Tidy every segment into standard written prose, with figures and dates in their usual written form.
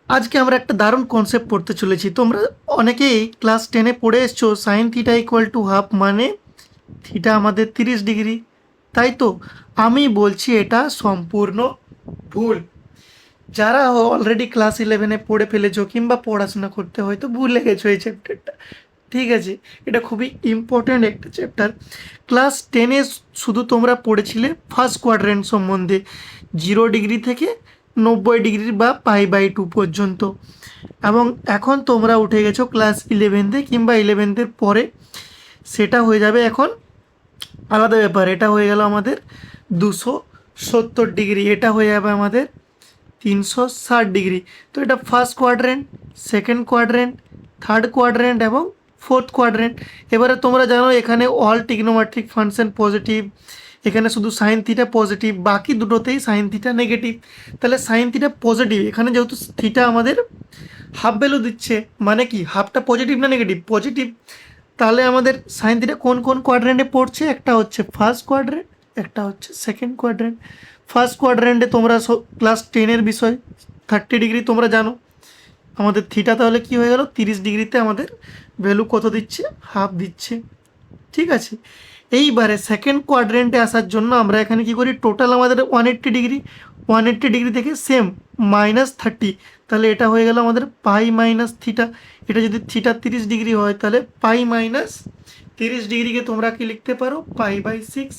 আজকে আমরা একটা দারুণ কনসেপ্ট পড়তে চলেছি। তোমরা অনেকেই ক্লাস 10-এ পড়ে এসছো sin theta equal to half, মানে থিটা আমাদের 30 ডিগ্রি, তাই তো? আমি বলছি এটা সম্পূর্ণ ভুল। যারা অলরেডি ক্লাস 11-এ পড়ে ফেলেছো কিংবা পড়াশোনা করতে হয়তো ভুলে গেছো এই চ্যাপ্টারটা, ঠিক আছে? এটা খুবই ইম্পর্ট্যান্ট একটা চ্যাপ্টার। ক্লাস 10-এ শুধু তোমরা পড়েছিলে ফার্স্ট কোয়াড্রেন্ট সম্বন্ধে, 0 ডিগ্রি থেকে 90 ডিগ্রি বা π/2 পর্যন্ত। এবং এখন তোমরা উঠে গেছো ক্লাস 11-তে কিংবা 11-এর পরে, সেটা হয়ে যাবে এখন আলাদা ব্যাপার। এটা হয়ে গেল আমাদের 270 ডিগ্রি, এটা হয়ে যাবে আমাদের 360 ডিগ্রি। তো এটা first quadrant, second quadrant, third quadrant এবং ফোর্থ কোয়াড্রেন্ট। এবারে তোমরা জানো এখানে অল টিগ্নোমেট্রিক ফাংশন পজিটিভ, এখানে শুধু সাইন থিটা পজিটিভ, বাকি দুটোতেই সাইন থিটা নেগেটিভ। তাহলে সাইন থিটা পজিটিভ, এখানে যেহেতু থিটা আমাদের হাফ ভ্যালু দিচ্ছে, মানে কি হাফটা পজিটিভ না নেগেটিভ? পজিটিভ। তাহলে আমাদের সাইন থিটা কোন কোন কোয়াড্রেন্টে পড়ছে? একটা হচ্ছে ফার্স্ট কোয়াড্রেন্ট, একটা হচ্ছে সেকেন্ড কোয়াড্রেন্ট। ফার্স্ট কোয়াড্রেন্টে তোমরা ক্লাস 10-এর বিষয় 30 ডিগ্রি তোমরা জানো। আমাদের থিটা তাহলে কি হয়ে গেল? 30 ডিগ্রিতে আমাদের ভ্যালু কত দিচ্ছে? হাফ দিচ্ছে, ঠিক আছে? এইবারে সেকেন্ড কোয়াড্রেন্টে আসার জন্য আমরা এখানে কি করি? টোটাল আমাদের 180 ডিগ্রি, 180 ডিগ্রি থেকে সেম -30, তাহলে এটা হয়ে গেল আমাদের পাই মাইনাস থিটা। এটা যদি থিটা 30 ডিগ্রি হয় তাহলে পাই মাইনাস 30 ডিগ্রিকে তোমরা কি লিখতে পারো? π/6।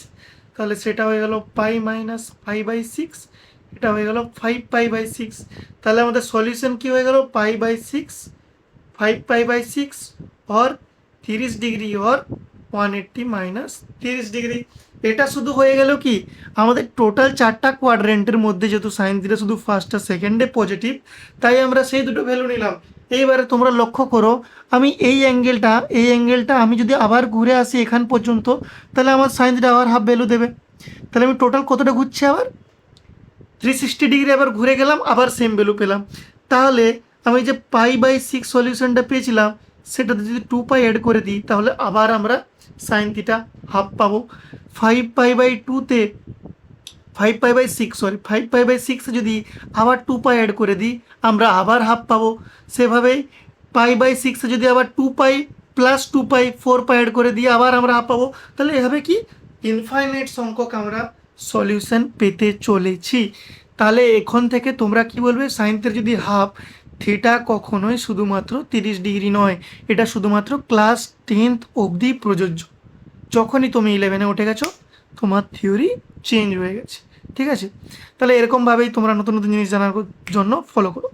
তাহলে সেটা হয়ে গেল পাই মাইনাস π/6, এটা হয়ে গেল 5π/6। তাহলে আমাদের সলিউশন কি হয়ে গেল? π/6, 5π/6 और 30 ডিগ্রি और 180 মাইনাস 30 ডিগ্রি। এটা শুধু হয়ে গেল কি আমাদের টোটাল 4টা কোয়াড্রেন্টের মধ্যে, যেহেতু সাইন থিটা শুধু ফার্স্ট আর সেকেন্ডে পজিটিভ, তাই আমরা সেই দুটো ভ্যালু নিলাম। এইবারে তোমরা লক্ষ্য করো, আমি এই অ্যাঙ্গেলটা আমি যদি আবার ঘুরে আসি এখান পর্যন্ত, তাহলে আমার সাইন থিটা আবার হাফ ভ্যালু দেবে। তাহলে আমি টোটাল কতটা ঘুরছি? আবার 360 ডিগ্রি আবার ঘুরে গেলাম, আবার সেম ভ্যালু পেলাম। তাহলে আমি যে π/6 সলিউশনটা পেয়েছিলাম, সেটাতে যদি 2π অ্যাড করে দিই, তাহলে আবার আমরা সাইন থিটা হাফ পাবো। 5π/2-তে 5π/6 যদি আবার 2π অ্যাড করে দিই, আমরা আবার হাফ পাবো। সেভাবেই π/6-এ যদি আবার 2π প্লাস 2π 4π অ্যাড করে দিয়ে আবার আমরা হাফ পাবো। তাহলে এভাবে কি ইনফাইনাইট সংখ্যক আমরা সলিউশন পেতে চলেছি। তাহলে এখন থেকে তোমরা কি বলবে? সাইনথের যদি হাফ, থিটা কখনোই শুধুমাত্র 30 ডিগ্রি নয়, এটা শুধুমাত্র ক্লাস 10th অবধি প্রযোজ্য। যখনই তুমি 11-এ উঠে গেছো, তোমার থিওরি চেঞ্জ হয়ে গেছে, ঠিক আছে? তাহলে এরকমভাবেই তোমরা নতুন নতুন জিনিস জানার জন্য ফলো করো।